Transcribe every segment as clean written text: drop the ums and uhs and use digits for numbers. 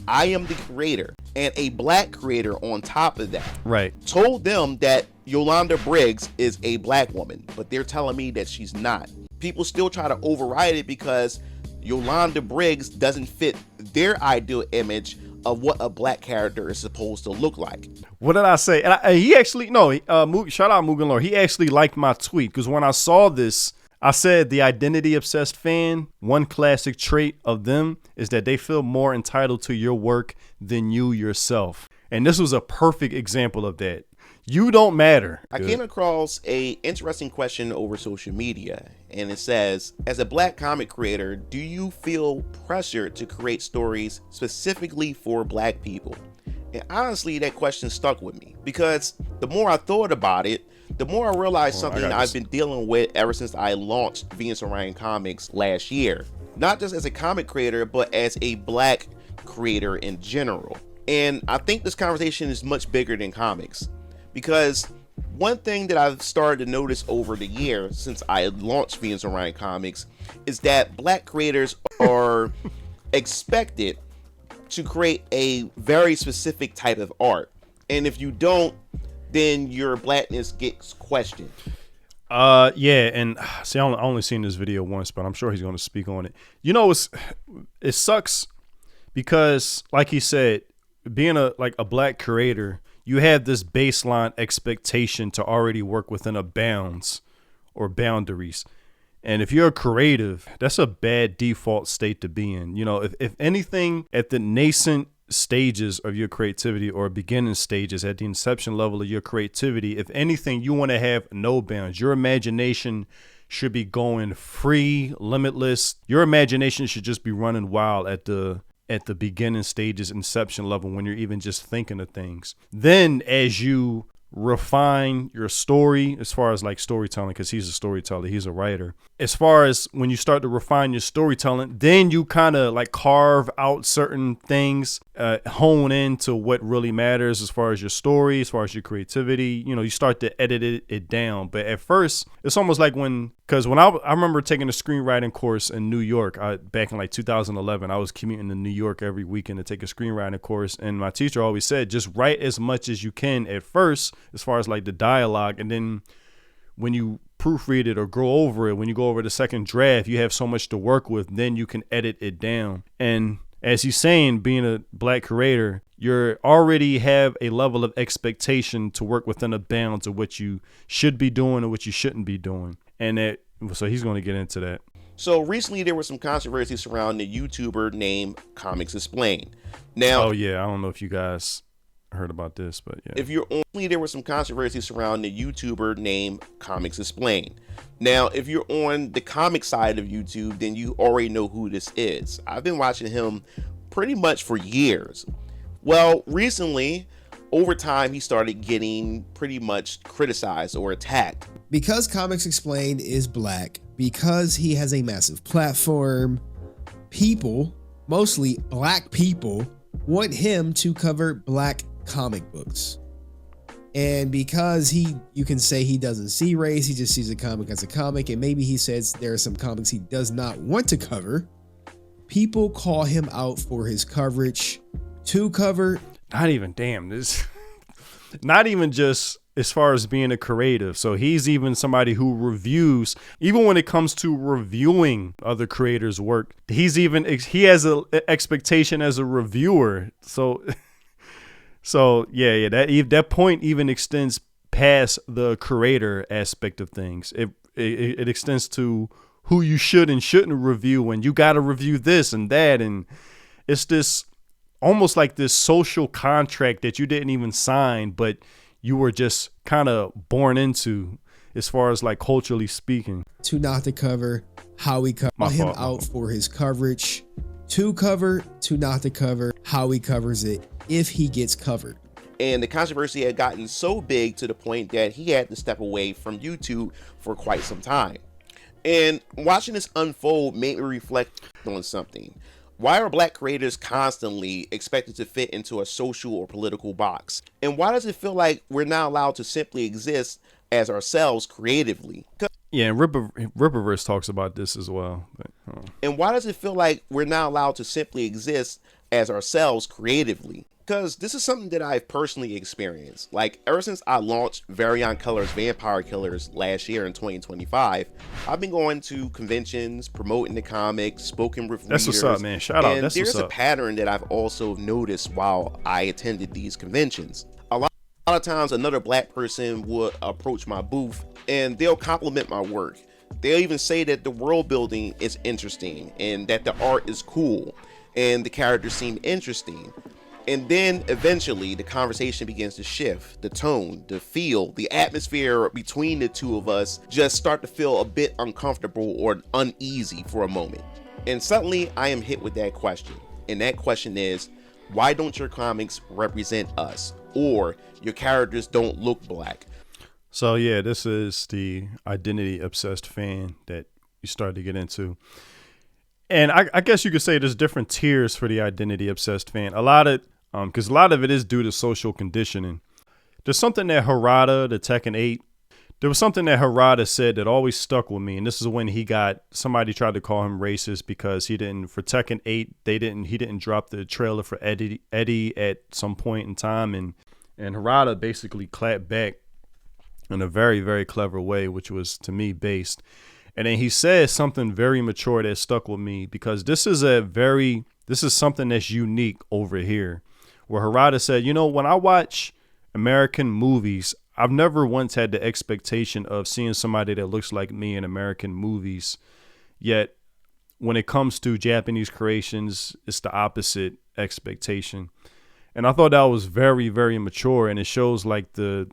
I am the creator, and a black creator on top of that. Right. Told them that Yolanda Briggs is a black woman, but they're telling me that she's not. People still try to override it because Yolanda Briggs doesn't fit their ideal image of what a black character is supposed to look like. What did I say? And he actually, no, shout out Mugen Lord. He actually liked my tweet because when I saw this, I said the identity obsessed fan, one classic trait of them is that they feel more entitled to your work than you yourself. And this was a perfect example of that. You don't matter. I came across a interesting question over social media, and it says, as a black comic creator, do you feel pressure to create stories specifically for black people? And honestly, that question stuck with me because the more I thought about it, the more I realized something I've been dealing with ever since I launched Venus Orion Comics last year. Not just as a comic creator, but as a black creator in general. And I think this conversation is much bigger than comics. Because one thing that I've started to notice over the year since I launched Venus Orion Comics is that black creators are expected to create a very specific type of art. And if you don't, then your blackness gets questioned. Yeah, and see, I only seen this video once, but I'm sure he's going to speak on it. You know, it sucks because, like he said, being a black creator, you have this baseline expectation to already work within a bounds or boundaries. And if you're a creative, that's a bad default state to be in. You know, if anything, at the nascent stages of your creativity or beginning stages, at the inception level of your creativity, if anything, you want to have no bounds. Your imagination should be going free, limitless. Your imagination should just be running wild at the beginning stages, inception level, when you're even just thinking of things. Then as you refine your story, as far as like storytelling, because he's a storyteller, he's a writer. As far as when you start to refine your storytelling, then you kind of like carve out certain things, hone into what really matters as far as your story, as far as your creativity. You know, you start to edit it down. But at first, it's almost like when I remember taking a screenwriting course in New York back in like 2011. I was commuting to New York every weekend to take a screenwriting course. And my teacher always said, just write as much as you can at first, as far as like the dialogue. And then when you proofread it or go over it, when you go over the second draft, you have so much to work with, then you can edit it down. And as he's saying, being a black creator, you already have a level of expectation to work within the bounds of what you should be doing or what you shouldn't be doing. And so he's going to get into that. So recently there was some controversy surrounding a YouTuber named Comics Explained. Now, oh yeah, I don't know if you guys heard about this, but yeah. There was some controversy surrounding the YouTuber named Comics Explained. Now, if you're on the comic side of YouTube, then you already know who this is. I've been watching him pretty much for years. Well, recently, over time, he started getting pretty much criticized or attacked. Because Comics Explained is black, because he has a massive platform, people, mostly black people, want him to cover black comic books. And because you can say he doesn't see race, he just sees a comic as a comic, and maybe he says there are some comics he does not want to cover, people call him out for his coverage to cover. Not even not even just as far as being a creative. So he's even somebody who reviews, even when it comes to reviewing other creators' work, he has an expectation as a reviewer. So yeah, that point even extends past the creator aspect of things. It extends to who you should and shouldn't review, and you got to review this and that, and it's this almost like this social contract that you didn't even sign, but you were just kind of born into, as far as like culturally speaking. To not to cover, how he call him out for his coverage, to cover, to not to cover, how he covers it, if he gets covered. And the controversy had gotten so big to the point that he had to step away from YouTube for quite some time. And watching this unfold made me reflect on something. Why are black creators constantly expected to fit into a social or political box? And why does it feel like we're not allowed to simply exist as ourselves creatively? Yeah, and Rippaverse talks about this as well. But, And why does it feel like we're not allowed to simply exist as ourselves creatively? Because this is something that I've personally experienced. Like, ever since I launched Variant Colors Vampire Killers last year in 2025, I've been going to conventions, promoting the comics, spoken with that's readers. what's up, man. Shout out. And That's there's what's a up. pattern that I've also noticed while I attended these conventions. A lot of times another black person would approach my booth and they'll compliment my work. They'll even say that the world building is interesting and that the art is cool and the characters seem interesting. And then eventually the conversation begins to shift. The tone, the feel, the atmosphere between the two of us just start to feel a bit uncomfortable or uneasy for a moment. And suddenly I am hit with that question. And that question is, why don't your comics represent us? Or your characters don't look black? So yeah, this is the identity obsessed fan that you started to get into. And I guess you could say there's different tiers for the identity obsessed fan. A lot of because a lot of it is due to social conditioning. There's something that Harada, the Tekken 8, there was something that Harada said that always stuck with me. And this is when somebody tried to call him racist because for Tekken 8, he didn't drop the trailer for Eddie at some point in time. And Harada basically clapped back in a very, very clever way, which was to me based. And then he said something very mature that stuck with me because this is something that's unique over here. Where Harada said, when I watch American movies, I've never once had the expectation of seeing somebody that looks like me in American movies. Yet when it comes to Japanese creations, it's the opposite expectation. And I thought that was very, very mature. And it shows like the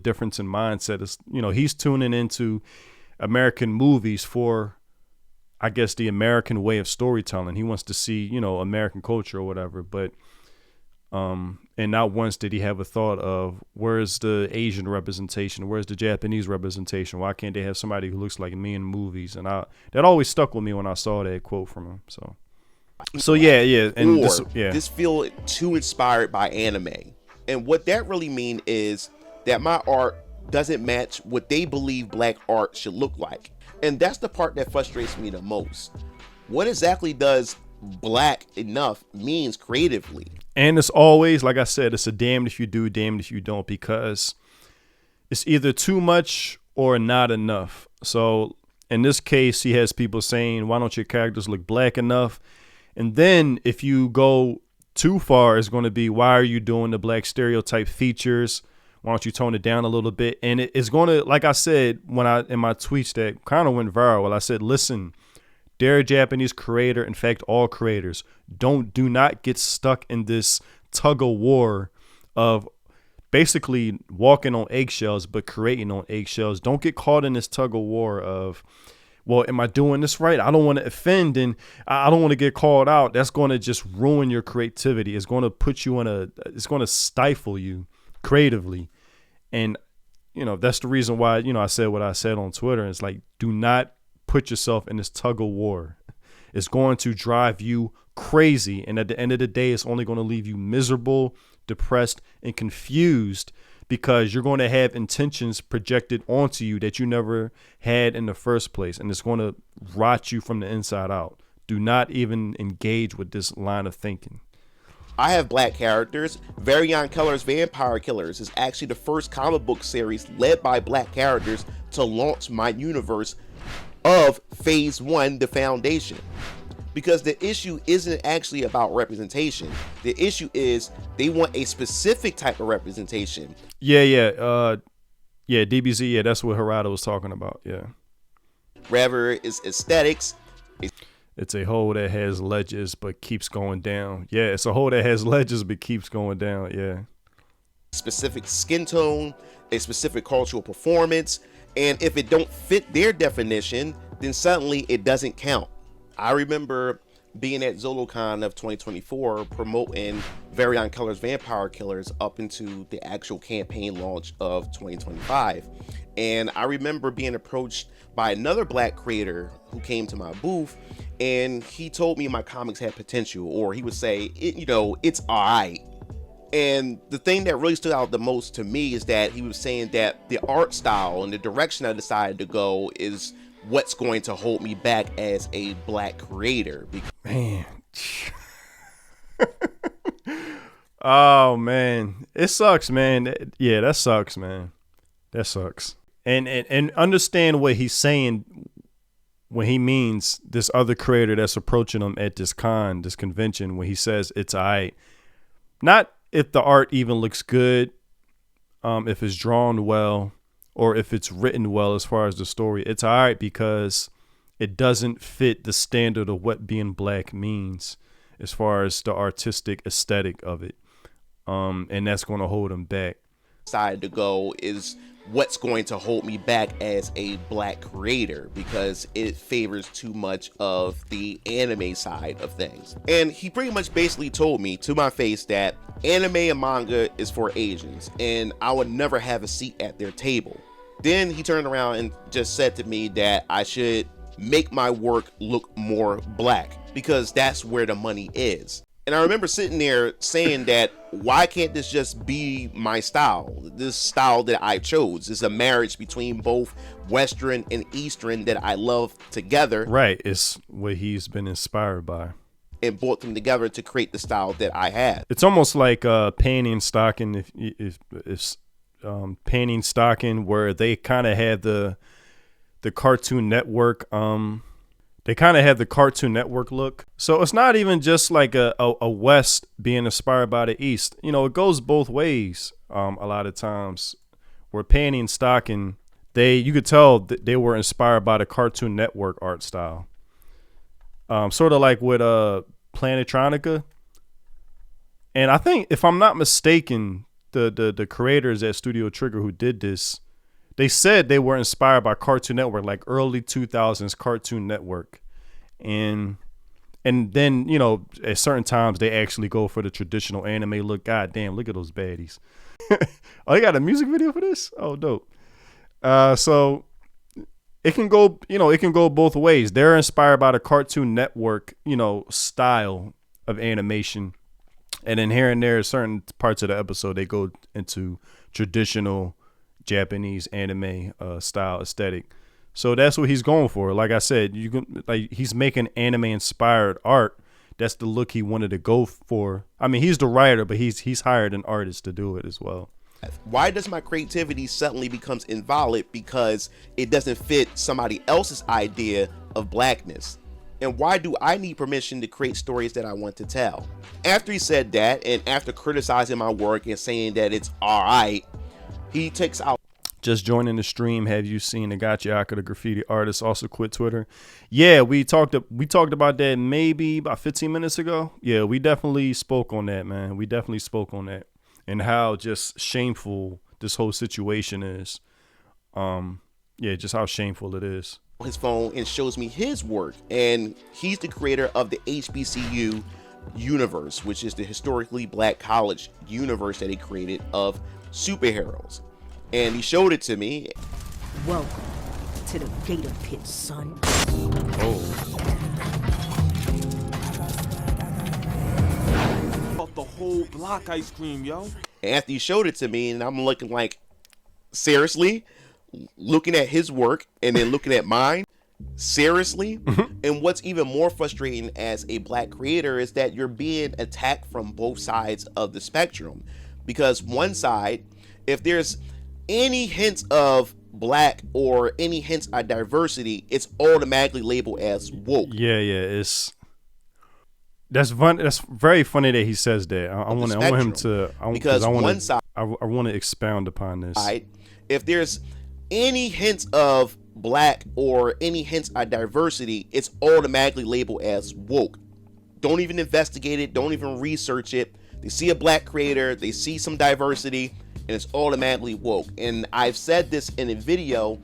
difference in mindset is, he's tuning into American movies for, I guess, the American way of storytelling. He wants to see, American culture or whatever. But and not once did he have a thought of where's the Asian representation, where's the Japanese representation, why can't they have somebody who looks like me in movies? And that always stuck with me when I saw that quote from him. So yeah, and this feel too inspired by anime, and what that really mean is that my art doesn't match what they believe black art should look like, and that's the part that frustrates me the most. What exactly does black enough means creatively? And it's always, like I said, it's a damned if you do, damned if you don't, because it's either too much or not enough. So in this case, he has people saying, why don't your characters look black enough? And then if you go too far, it's going to be, why are you doing the black stereotype features? Why don't you tone it down a little bit? And it's going to, like I said, in my tweets that kind of went viral, I said, listen, they're a Japanese creator. In fact, all creators do not get stuck in this tug of war of basically walking on eggshells, but creating on eggshells. Don't get caught in this tug of war of, well, am I doing this right? I don't want to offend and I don't want to get called out. That's going to just ruin your creativity. It's going to put you it's going to stifle you creatively. And, that's the reason why, I said what I said on Twitter. It's like, do not put yourself in this tug of war. It's going to drive you crazy. And at the end of the day, it's only going to leave you miserable, depressed, and confused because you're going to have intentions projected onto you that you never had in the first place. And it's going to rot you from the inside out. Do not even engage with this line of thinking. I have black characters. Variant Colors Vampire Killers is actually the first comic book series led by black characters to launch my universe of phase 1, the foundation. Because the issue isn't actually about representation. The issue is they want a specific type of representation. Yeah, DBZ, yeah, that's what Harada was talking about, yeah. Rather, it's aesthetics. It's a hole that has ledges but keeps going down. Yeah, it's a hole that has ledges but keeps going down, yeah. Specific skin tone, a specific cultural performance, and if it don't fit their definition, then suddenly it doesn't count. I remember being at ZoloCon of 2024 promoting Variant Colors Vampire Killers up into the actual campaign launch of 2025. And I remember being approached by another black creator who came to my booth, and he told me my comics had potential, or he would say, it's all right. And the thing that really stood out the most to me is that he was saying that the art style and the direction I decided to go is what's going to hold me back as a black creator. Man. Oh man, it sucks, man. Yeah, that sucks, man. That sucks. And understand what he's saying when he means this other creator that's approaching him at this convention, when he says it's alright. Not if the art even looks good, if it's drawn well, or if it's written well as far as the story. It's alright because it doesn't fit the standard of what being black means as far as the artistic aesthetic of it. And that's going to hold him back. Decided to go is what's going to hold me back as a black creator because it favors too much of the anime side of things. And he pretty much basically told me to my face that anime and manga is for Asians and I would never have a seat at their table. Then he turned around and just said to me that I should make my work look more black because that's where the money is. And I remember sitting there saying that, why can't this just be my style? This style that I chose is a marriage between both Western and Eastern that I love together. Right. It's what he's been inspired by. And brought them together to create the style that I had. It's almost like Panty and Stocking, if Panty and Stocking, where they kind of had the Cartoon Network They kind of have the Cartoon Network look. So it's not even just like a West being inspired by the East. You know, it goes both ways a lot of times. Where Panty and Stocking, you could tell that they were inspired by the Cartoon Network art style. Sort of like with Planetronica. And I think, if I'm not mistaken, the creators at Studio Trigger who did this, they said they were inspired by Cartoon Network, like early 2000s Cartoon Network. And then, you know, at certain times they actually go for the traditional anime look. God damn, look at those baddies. Oh, they got a music video for this? Oh, dope. So it can go, you know, it can go both ways. They're inspired by the Cartoon Network, you know, style of animation. And then here and there, certain parts of the episode, they go into traditional Japanese anime style aesthetic. So that's what he's going for. Like I said, he's making anime inspired art. That's the look he wanted to go for. I mean, he's the writer, but he's hired an artist to do it as well. Why does my creativity suddenly becomes invalid because it doesn't fit somebody else's idea of blackness? And why do I need permission to create stories that I want to tell? After he said that, and after criticizing my work and saying that it's all right, he takes out. Just joining the stream. Have you seen the Gatekeeping, the graffiti artist, also quit Twitter? Yeah, we talked about that maybe about 15 minutes ago. Yeah, we definitely spoke on that, man. We definitely spoke on that and how just shameful this whole situation is. Yeah, just how shameful it is. His phone and shows me his work, and he's the creator of the HBCU universe, which is the historically black college universe that he created of superheroes. And he showed it to me. Welcome to the Gator Pit, son. Oh. The whole block ice cream, yo. And after he showed it to me, and I'm looking like, seriously? Looking at his work and then looking at mine? Seriously? And what's even more frustrating as a black creator is that you're being attacked from both sides of the spectrum. Because one side, if there's any hints of black or any hints of diversity, it's automatically labeled as woke. Yeah, that's fun. That's very funny that he says that. I want him to. Because one side, I want to expound upon this. If there's any hints of black or any hints of diversity, it's automatically labeled as woke. Don't even investigate it. Don't even research it. They see a black creator, they see some diversity, and it's automatically woke. And I've said this in a video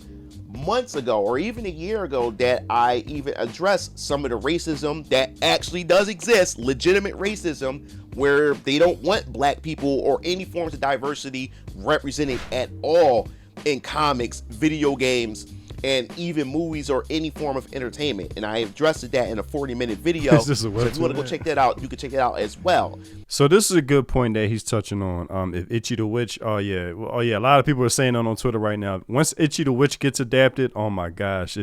months ago or even a year ago that I even addressed some of the racism that actually does exist, legitimate racism, where they don't want black people or any forms of diversity represented at all in comics, video games, and even movies or any form of entertainment. And I addressed that in a 40-minute video. So if you want to go check that out, you can check it out as well. So this is a good point that he's touching on. If Itchy the Witch, a lot of people are saying that on Twitter right now. Once Itchy the Witch gets adapted, oh my gosh,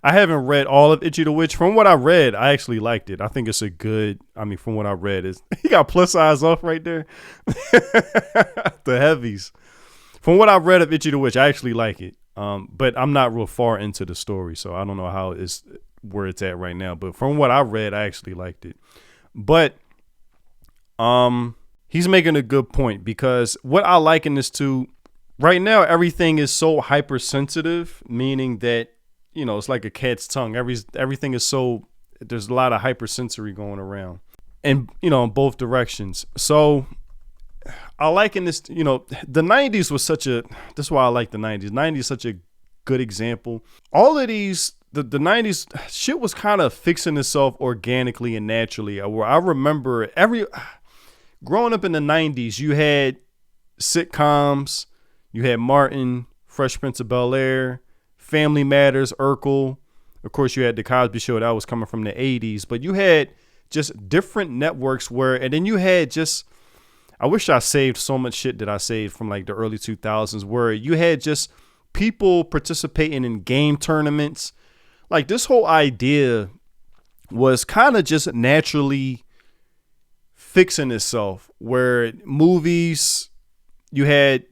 I haven't read all of Itchy the Witch. From what I read, I actually liked it. I think it's a good, from what I read, he got plus size off right there. The heavies. From what I've read of Itchy the Witch, I actually like it. But I'm not real far into the story, so I don't know where it's at right now. But from what I read, I actually liked it. But he's making a good point, because what I liken this to right now, everything is so hypersensitive, meaning that, it's like a cat's tongue. Everything is there's a lot of hypersensory going around, and in both directions. So I liken this, the 90s was that's why I like the 90s. 90s is such a good example. All of these, the 90s shit was kind of fixing itself organically and naturally. Where I remember growing up in the 90s, you had sitcoms, you had Martin, Fresh Prince of Bel-Air, Family Matters, Urkel. Of course, you had The Cosby Show, that was coming from the 80s. But you had just different networks and then you had I wish I saved so much shit that I saved from like the early 2000s, where you had just people participating in game tournaments. Like, this whole idea was kind of just naturally fixing itself, where movies, you had,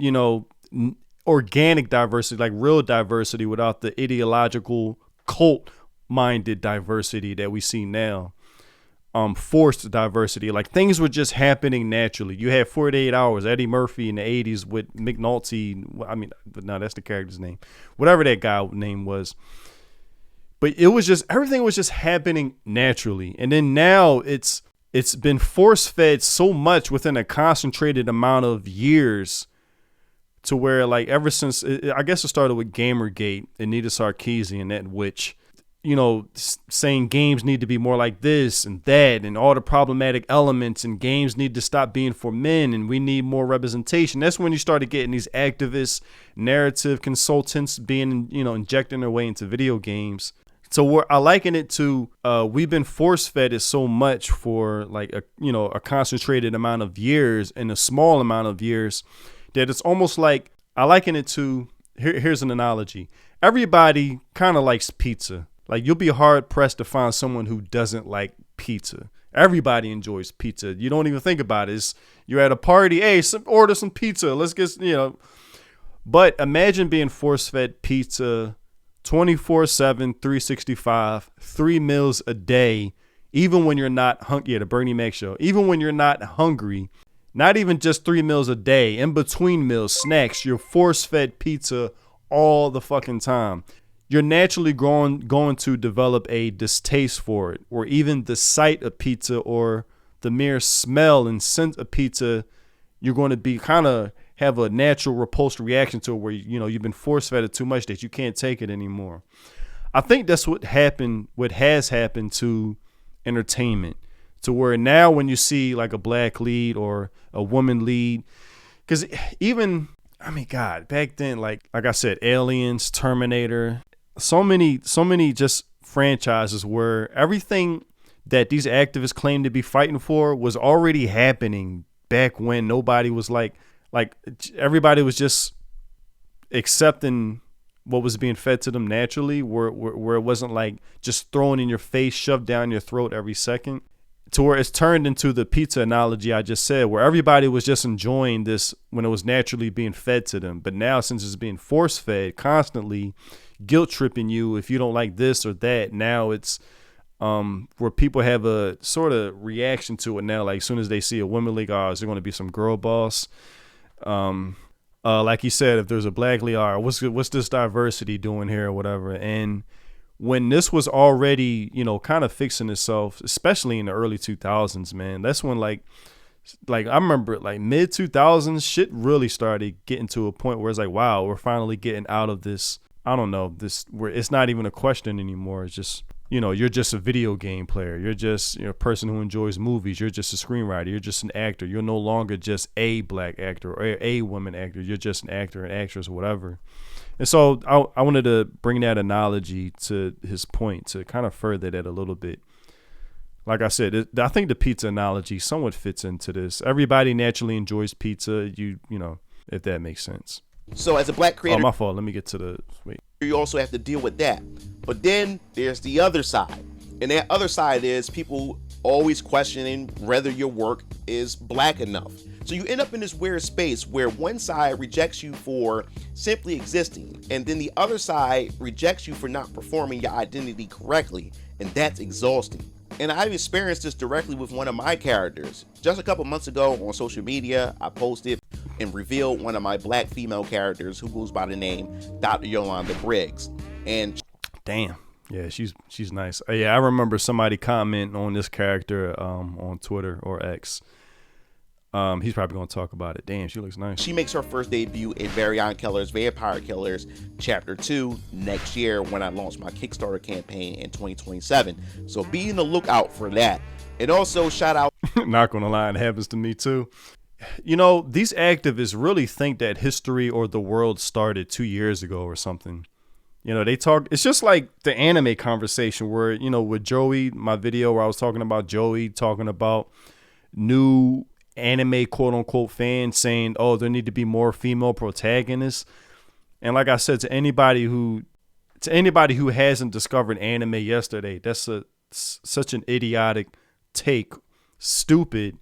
organic diversity, like real diversity, without the ideological cult minded diversity that we see now. Forced diversity, like things were just happening naturally. You had 48 Hours, Eddie Murphy in the 80s with McNulty. No, that's the character's name, whatever that guy name was. But it was just, everything was just happening naturally. And then now it's been force fed so much within a concentrated amount of years, to where, like, ever since, I guess it started with Gamergate, Anita Sarkeesian, that witch, saying games need to be more like this and that, and all the problematic elements, and games need to stop being for men, and we need more representation. That's when you started getting these activist narrative consultants being, injecting their way into video games. So I liken it to, we've been force fed it so much for like a concentrated amount of years and a small amount of years, that it's almost like, I liken it to, here's an analogy. Everybody kind of likes pizza. Like, you'll be hard pressed to find someone who doesn't like pizza. Everybody enjoys pizza. You don't even think about it. You're at a party, hey, order some pizza. Let's get, But imagine being force fed pizza 24/7, 365, 3 meals a day, even when you're not hungry. Yeah, the Bernie Mac show. Even when you're not hungry, not even just 3 meals a day, in between meals, snacks, you're force fed pizza all the fucking time. You're naturally going to develop a distaste for it, or even the sight of pizza, or the mere smell and scent of pizza. You're going to be kind of have a natural repulsed reaction to it, where you've been force fed it too much that you can't take it anymore. I think that's what has happened to entertainment, to where now when you see like a black lead or a woman lead, because back then, like I said, Aliens, Terminator, so many just franchises where everything that these activists claim to be fighting for was already happening back when nobody was like everybody was just accepting what was being fed to them naturally, where it wasn't like just thrown in your face, shoved down your throat every second, to where it's turned into the pizza analogy I just said, where everybody was just enjoying this when it was naturally being fed to them. But now, since it's being force fed constantly, guilt tripping you if you don't like this or that, now it's where people have a sort of reaction to it now. Like, as soon as they see a women league, is there going to be some girl boss? Like you said, if there's a black league, what's this diversity doing here or whatever? And when this was already, kind of fixing itself, especially in the early 2000s, man, that's when like I remember like mid 2000s, shit really started getting to a point where it's like, wow, we're finally getting out of this. I don't know, this where it's not even a question anymore. It's just, you're just a video game player. You're just a person who enjoys movies. You're just a screenwriter. You're just an actor. You're no longer just a black actor or a woman actor. You're just an actor, an actress, or whatever. And so I wanted to bring that analogy to his point to kind of further that a little bit. Like I said, I think the pizza analogy somewhat fits into this. Everybody naturally enjoys pizza, you know, if that makes sense. So as a black creator, Oh, my fault. Let me get to the wait. you also have to deal with that. But then there's the other side. And that other side is people always questioning whether your work is black enough. So you end up in this weird space where one side rejects you for simply existing, and then the other side rejects you for not performing your identity correctly, and that's exhausting. And I've experienced this directly with one of my characters. Just a couple months ago on social media, I posted and revealed one of my black female characters who goes by the name Dr. Yolanda Briggs. And damn. Yeah, she's nice. Yeah, I remember somebody commenting on this character on Twitter or X. He's probably going to talk about it. Damn, she looks nice. She makes her first debut in Variant Killers, Vampire Killers, Chapter 2 next year when I launch my Kickstarter campaign in 2027. So be on the lookout for that. And also shout out. Not going to lie, it happens to me too. You know, these activists really think that history or the world started 2 years ago or something. You know, they talk, it's just like the anime conversation where, you know, with Joey, my video where I was talking about Joey talking about new anime quote unquote fans saying, oh, there need to be more female protagonists. And like I said, to anybody who hasn't discovered anime yesterday, that's such an idiotic take, stupid,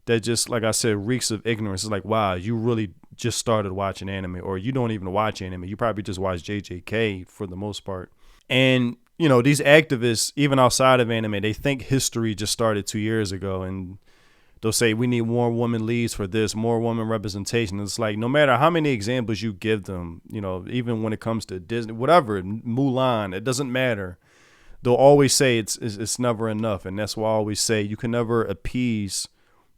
that just, like I said, reeks of ignorance. It's like, wow, you really just started watching anime, or you don't even watch anime. You probably just watch JJK for the most part. And, you know, these activists, even outside of anime, they think history just started 2 years ago, and they'll say we need more women leads for this, more women representation. It's like, no matter how many examples you give them, you know, even when it comes to Disney, whatever, Mulan, it doesn't matter. They'll always say it's never enough. And that's why I always say you can never appease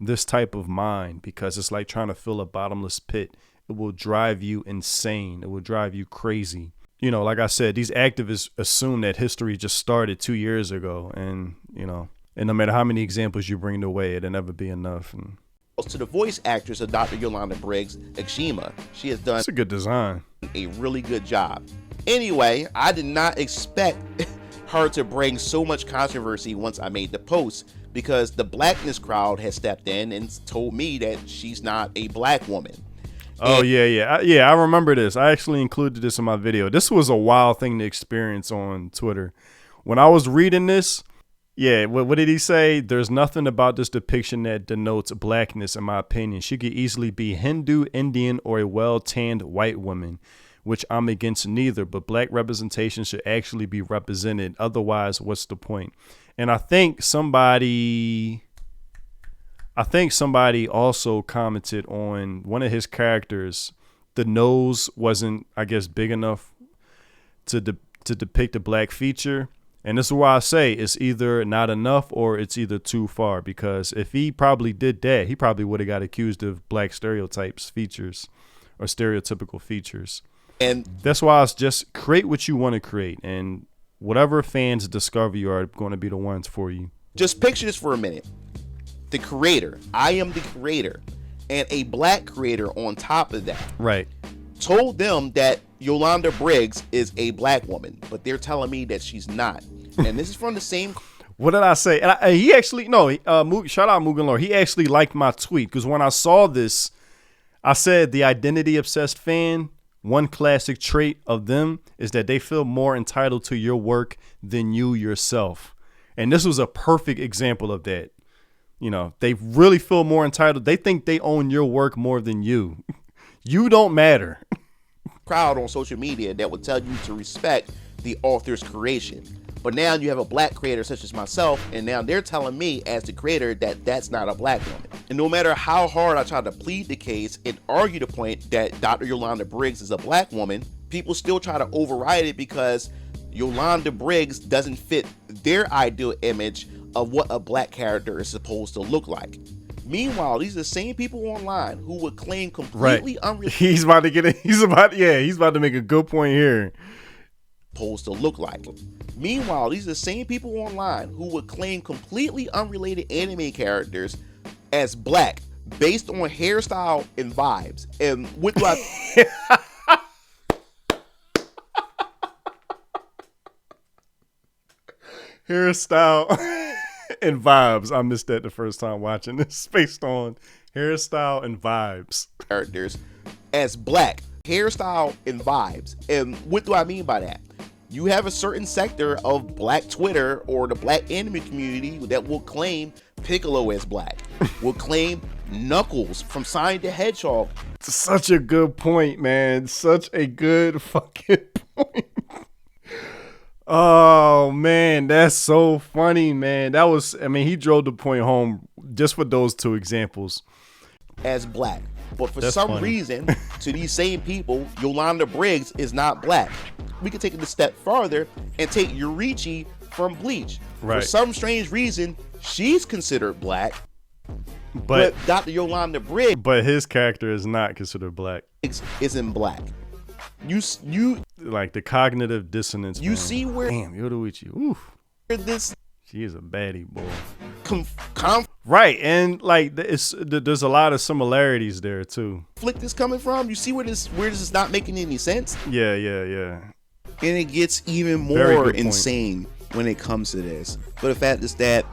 this type of mind, because it's like trying to fill a bottomless pit. It will drive you insane. It will drive you crazy. You know, like I said, these activists assume that history just started 2 years ago, and, you know, and no matter how many examples you bring away, it'll never be enough. And to the voice actress of Dr. Yolanda Briggs, Akshima, she has done it's a good design, a really good job. Anyway, I did not expect her to bring so much controversy once I made the post, because the blackness crowd has stepped in and told me that she's not a black woman. Oh, I remember this. I actually included this in my video. This was a wild thing to experience on Twitter. When I was reading this, yeah, what did he say? There's nothing about this depiction that denotes blackness, in my opinion. She could easily be Hindu, Indian, or a well-tanned white woman, which I'm against neither, but black representation should actually be represented. Otherwise, what's the point? And I think somebody also commented on one of his characters. The nose wasn't, I guess, big enough to depict a black feature. And this is why I say it's either not enough or it's either too far. Because if he probably did that, he probably would have got accused of black stereotypes features or stereotypical features. And that's why it's just create what you want to create. And whatever fans discover you are going to be the ones for you. Just picture this for a minute. The creator, I am the creator, and a black creator on top of that. Right. Told them that Yolanda Briggs is a black woman, but they're telling me that she's not. And this is from the same. What did I say? And he actually, no, shout out Mugen Lord. He actually liked my tweet, because when I saw this, I said the identity obsessed fan, one classic trait of them is that they feel more entitled to your work than you yourself. And this was a perfect example of that. You know, they really feel more entitled. They think they own your work more than you. You don't matter. Crowd on social media that would tell you to respect the author's creation. But now you have a black creator such as myself, and now they're telling me as the creator that that's not a black woman. And no matter how hard I try to plead the case and argue the point that Dr. Yolanda Briggs is a black woman, people still try to override it because Yolanda Briggs doesn't fit their ideal image of what a black character is supposed to look like. Meanwhile, these are the same people online who would claim completely unrelated. He's about to get it. He's about to make a good point here. Supposed to look like. Meanwhile, these are the same people online who would claim completely unrelated anime characters as black based on hairstyle and vibes. And what do I hairstyle and vibes. I missed that the first time watching this, based on hairstyle and vibes. Characters as black hairstyle and vibes. And what do I mean by that? You have a certain sector of black Twitter or the black anime community that will claim Piccolo as black, will claim Knuckles from Sonic the Hedgehog. Such a good point, man. Such a good fucking point. Oh man, that's so funny, man. That was, I mean, he drove the point home just with those two examples. As black. But for That's some funny. reason, to these same people, Yolanda Briggs is not black. We could take it a step farther and take Yurichi from Bleach. Right. For some strange reason, she's considered black, But but Dr. Yolanda Briggs his character is not considered black. isn't black. You Like the cognitive dissonance. you man. see where Damn, Yoruichi. Oof. this She is a baddie, boy. conflict Right, and like there's a lot of similarities there too. is coming from? You see where this is not making any sense? Yeah. And it gets even Very more good point. insane when it comes to this. But the fact is that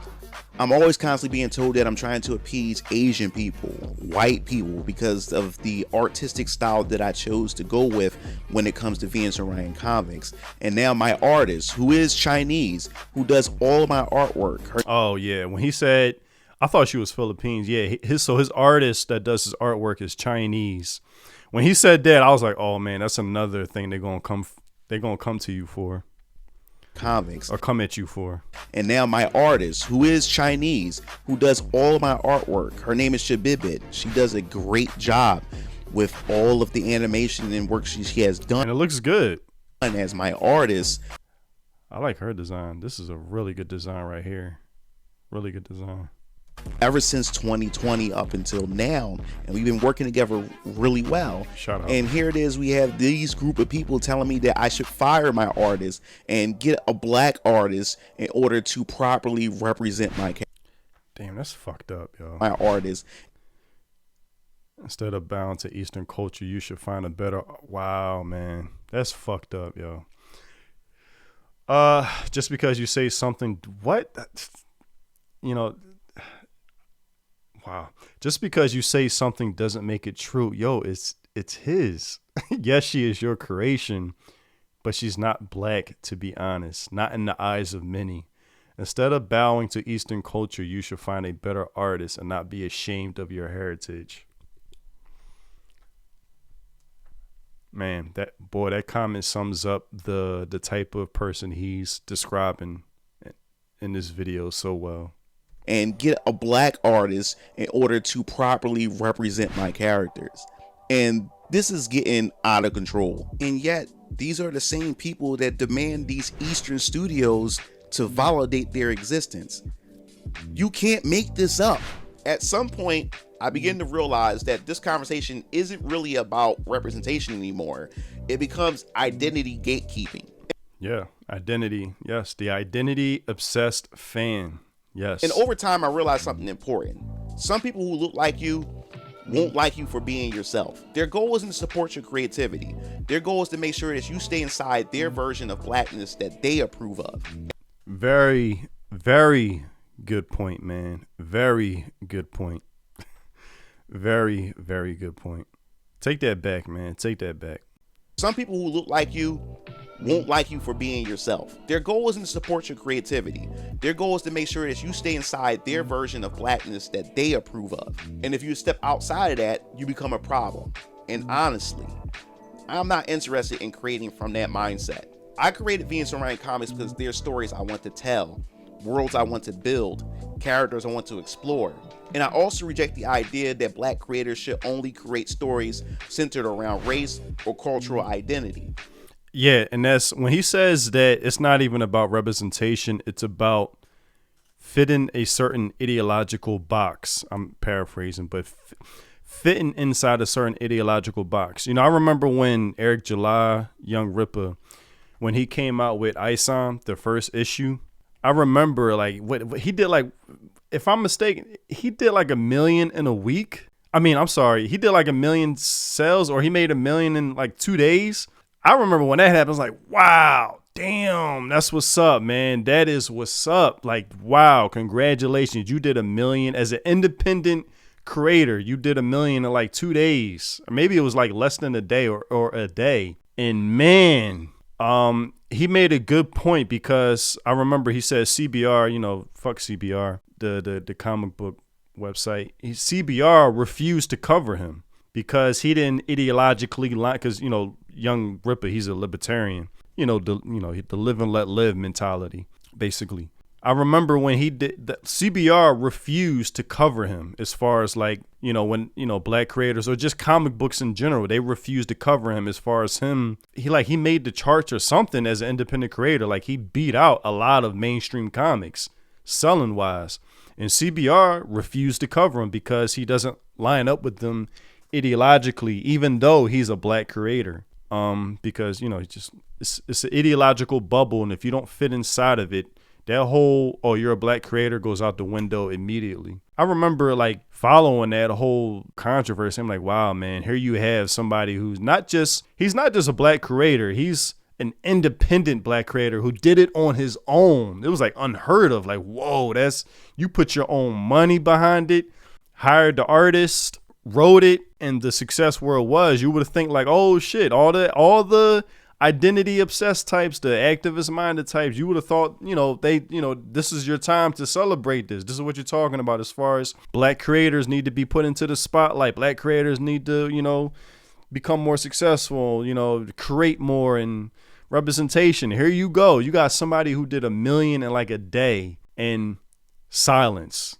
I'm always constantly being told that I'm trying to appease Asian people, white people, because of the artistic style that I chose to go with when it comes to Venus and Ryan comics. And now my artist, who is Chinese, who does all of my artwork, Oh yeah, when he said, I thought she was Philippines. Yeah, his artist that does his artwork is Chinese. When he said that, I was like, oh man, that's another thing they're gonna come to you for, comics, or come at you for. and now my artist, who is Chinese, who does all of my artwork, her name is Shabibit. She does a great job with all of the animation and work she has done And it looks good. as my artist. I like her design. This is a really good design right here. Really good design. Ever since 2020 up until now, and we've been working together really well. Shout out. And here it is, we have these group of people telling me that I should fire my artist and get a black artist in order to properly represent Damn, that's fucked up, yo. my artist. Instead of bound to Eastern culture, you should find a better. Wow, man, that's fucked up, yo. Just because you say something, what? You know. Wow. Just because you say something doesn't make it true. Yo, it's his. Yes, she is your creation, but she's not black, to be honest. Not in the eyes of many. Instead of bowing to Eastern culture, you should find a better artist and not be ashamed of your heritage. Man, that comment sums up the type of person he's describing in this video so well. And get a black artist in order to properly represent my characters. And this is getting out of control. And yet, these are the same people that demand these Eastern studios to validate their existence. You can't make this up. At some point, I begin to realize that this conversation isn't really about representation anymore. It becomes identity gatekeeping. Yeah, identity. Yes, the identity obsessed fan. Yes. And over time, I realized something important. Some people who look like you won't like you for being yourself. Their goal isn't to support your creativity. Their goal is to make sure that you stay inside their version of blackness that they approve of. Very, very good point, man. Very good point. Very, very good point. Take that back, man. Take that back. Some people who look like you won't like you for being yourself. Their goal isn't to support your creativity. Their goal is to make sure that you stay inside their version of blackness that they approve of. And if you step outside of that, you become a problem. And honestly, I'm not interested in creating from that mindset. I created Venus and Ryan comics because there's stories I want to tell, worlds I want to build, characters I want to explore. And I also reject the idea that black creators should only create stories centered around race or cultural identity. Yeah, and that's when he says that it's not even about representation, it's about fitting a certain ideological box. I'm paraphrasing, but fitting inside a certain ideological box. You know, I remember when Eric July, Young Ripper, when he came out with ISOM, the first issue, I remember like what he did, like, if I'm mistaken, he did like 1 million in a week. I mean, I'm sorry, he did like 1 million sales, or he made 1 million in like 2 days. I remember when that happened, I was like, wow, Damn, that's what's up, man. That is what's up. Like, wow, congratulations. You did 1 million as an independent creator. You did 1 million in like 2 days. Or maybe it was like less than a day or a day. And man, he made a good point, because I remember he said CBR, fuck CBR, the comic book website. CBR refused to cover him because he didn't ideologically line, because young Ripper, he's a libertarian. The live and let live mentality, basically. I remember when he did that, CBR refused to cover him as far as like, when, black creators or just comic books in general, they refused to cover him as far as him. He made the charts or something as an independent creator. Like, he beat out a lot of mainstream comics selling wise, and CBR refused to cover him because he doesn't line up with them ideologically, even though he's a black creator. Because it's an ideological bubble, and if you don't fit inside of it, that whole you're a black creator goes out the window immediately. I remember like following that whole controversy. I'm like, wow, man, here you have somebody he's not just a black creator, he's an independent black creator who did it on his own. It was like unheard of. Like, whoa, you put your own money behind it, hired the artist, wrote it, and the success where it was, you would have think like, oh shit, all the identity obsessed types, the activist minded types, you would have thought, this is your time to celebrate this. This is what you're talking about as far as black creators need to be put into the spotlight. Black creators need to, become more successful, create more and representation. Here you go. You got somebody who did 1 million in like a day, and silence.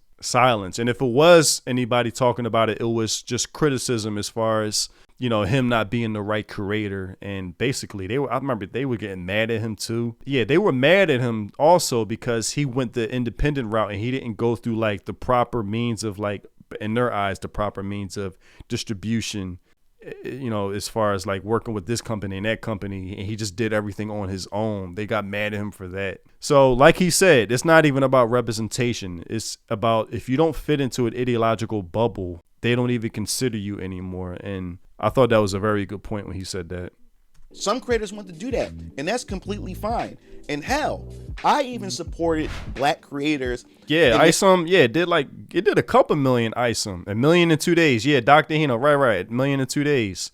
And if it was anybody talking about it, it was just criticism as far as, him not being the right creator. And basically I remember they were getting mad at him too. Yeah, they were mad at him also because he went the independent route and he didn't go through like the proper means of, like, in their eyes, the proper means of distribution, as far as like working with this company and that company, and he just did everything on his own. They got mad at him for that. So like he said, it's not even about representation. It's about, if you don't fit into an ideological bubble, they don't even consider you anymore. And I thought that was a very good point when he said that. Some creators want to do that, and that's completely fine. And hell, I even supported black creators. Yeah, ISOM, it did a couple million ISOM. 1 million in 2 days. Yeah, Dr. Hino, right. 1 million in 2 days.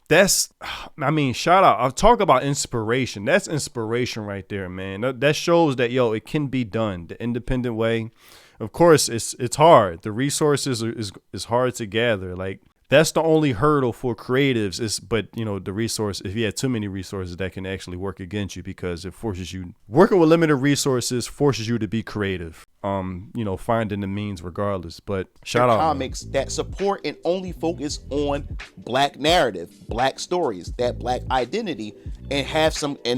Shout out. I'll talk about inspiration. That's inspiration right there, man. That shows that, it can be done the independent way. Of course, it's hard. The resources is hard to gather. Like, that's the only hurdle for creatives but the resource, if you had too many resources, that can actually work against you, because it forces you, working with limited resources forces you to be creative, finding the means regardless. But shout out comics that support and only focus on black narrative, black stories, that black identity, and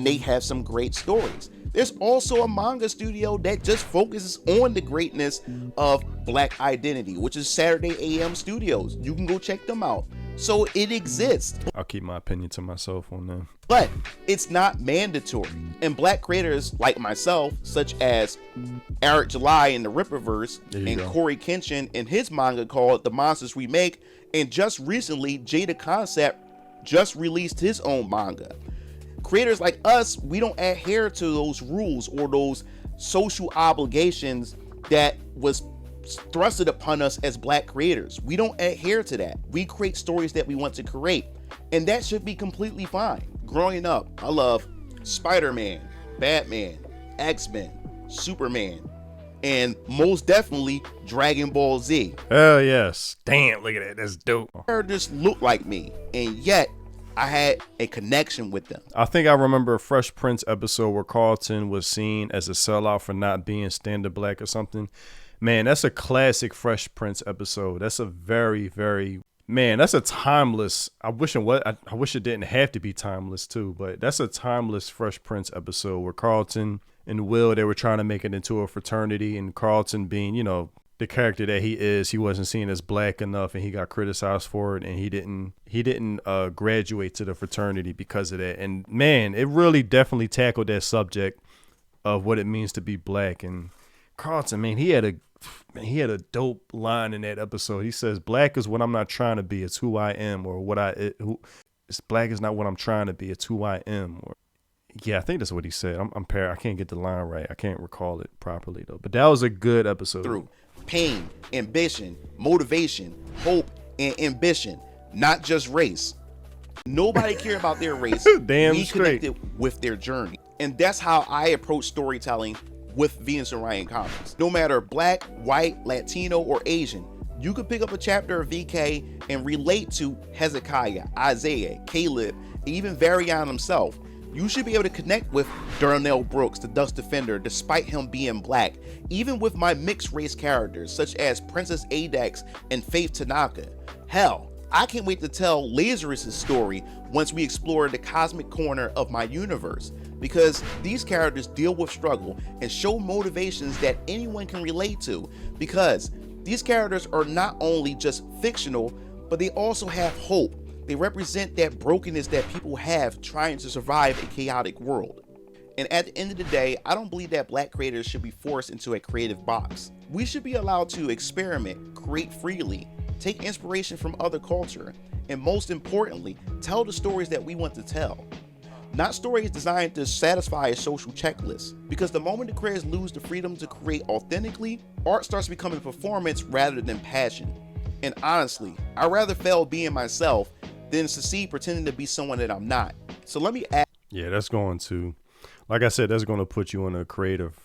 they have some great stories. There's also a manga studio that just focuses on the greatness of black identity, which is Saturday AM Studios. You can go check them out. So it exists. I'll keep my opinion to myself on that. But it's not mandatory. And black creators like myself, such as Eric July in the Ripperverse, and Corey Kenshin in his manga called The Monsters We Make, and just recently, Jada Concept just released his own manga. Creators like us, we don't adhere to those rules or those social obligations that was thrusted upon us as black creators. We don't adhere to that. We create stories that we want to create, and that should be completely fine. Growing up, I love Spider-Man, Batman, X-Men, Superman, and most definitely Dragon Ball Z. Hell yes. Damn, look at that. That's dope. Characters look like me, and yet I had a connection with them. I think I remember a Fresh Prince episode where Carlton was seen as a sellout for not being standard black or something. Man, that's a classic Fresh Prince episode. That's a very, very, man, that's a timeless, I wish it didn't have to be timeless too, but that's a timeless Fresh Prince episode where Carlton and Will, they were trying to make it into a fraternity, and Carlton being, the character that he is, he wasn't seen as black enough, and he got criticized for it, and he didn't graduate to the fraternity because of that. And man, it really definitely tackled that subject of what it means to be black. And Carlton, man, he had a dope line in that episode. He says, "Black is what I'm not trying to be; it's who I am, or black is not what I'm trying to be; it's who I am." Or Yeah, I think that's what he said. I can't get the line right. I can't recall it properly though. But that was a good episode. Through pain, ambition, motivation, hope, and ambition, not just race. Nobody cared about their race. Damn we straight. connected with their journey. And that's how I approach storytelling with Venus and Ryan comics. No matter black, white, Latino, or Asian, you could pick up a chapter of VK and relate to Hezekiah, Isaiah, Caleb, and even Varian himself. You should be able to connect with Darnell Brooks, the Dust Defender, despite him being black, even with my mixed race characters such as Princess Adax and Faith Tanaka. Hell, I can't wait to tell Lazarus' story once we explore the cosmic corner of my universe, because these characters deal with struggle and show motivations that anyone can relate to, because these characters are not only just fictional, but they also have hope. They represent that brokenness that people have trying to survive a chaotic world. And at the end of the day, I don't believe that black creators should be forced into a creative box. We should be allowed to experiment, create freely, take inspiration from other culture, and most importantly, tell the stories that we want to tell. Not stories designed to satisfy a social checklist, because the moment the creators lose the freedom to create authentically, art starts becoming performance rather than passion. And honestly, I'd rather fail being myself than succeed pretending to be someone that I'm not. So let me ask. Yeah, that's going to, like I said, that's going to put you in a creative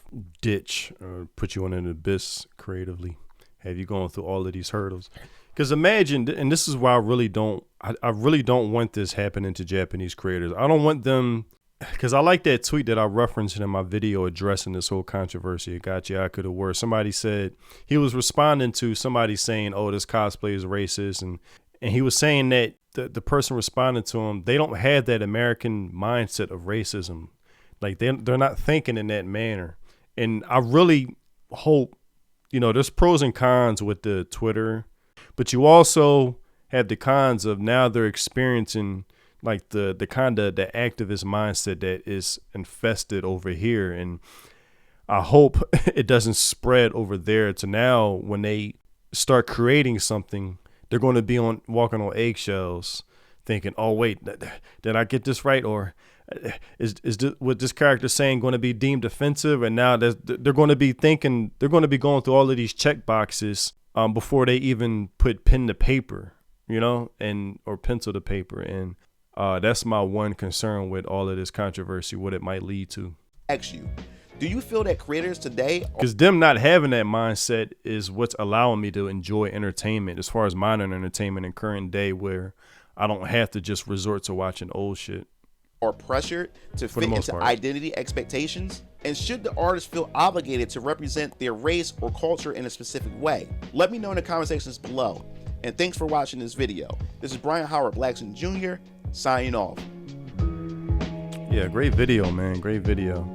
ditch, or put you in an abyss creatively. Have you going through all of these hurdles? Because imagine, and this is why I really don't want this happening to Japanese creators. I don't want them, because I like that tweet that I referenced in my video addressing this whole controversy. It got you, I could have worse. Somebody said, he was responding to somebody saying, oh, this cosplay is racist. And he was saying that the person responding to him, they don't have that American mindset of racism. Like they're not thinking in that manner. And I really hope, there's pros and cons with the Twitter, but you also have the cons of now they're experiencing like the kind of the activist mindset that is infested over here. And I hope it doesn't spread over there to now when they start creating something, they're going to be walking on eggshells thinking, oh, wait, did I get this right? Or is what this character saying going to be deemed offensive? And now they're going to be thinking, they're going to be going through all of these check boxes before they even put pen to paper, or pencil to paper. And that's my one concern with all of this controversy, what it might lead to. Do you feel that creators today, because them not having that mindset is what's allowing me to enjoy entertainment as far as modern entertainment in current day, where I don't have to just resort to watching old shit, are pressured to fit into identity expectations? And should the artist feel obligated to represent their race or culture in a specific way? Let me know in the comment sections below. And thanks for watching this video. This is Brian Howard Blackson Jr. signing off. Yeah, great video, man. Great video.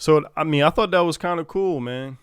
So, I thought that was kind of cool, man.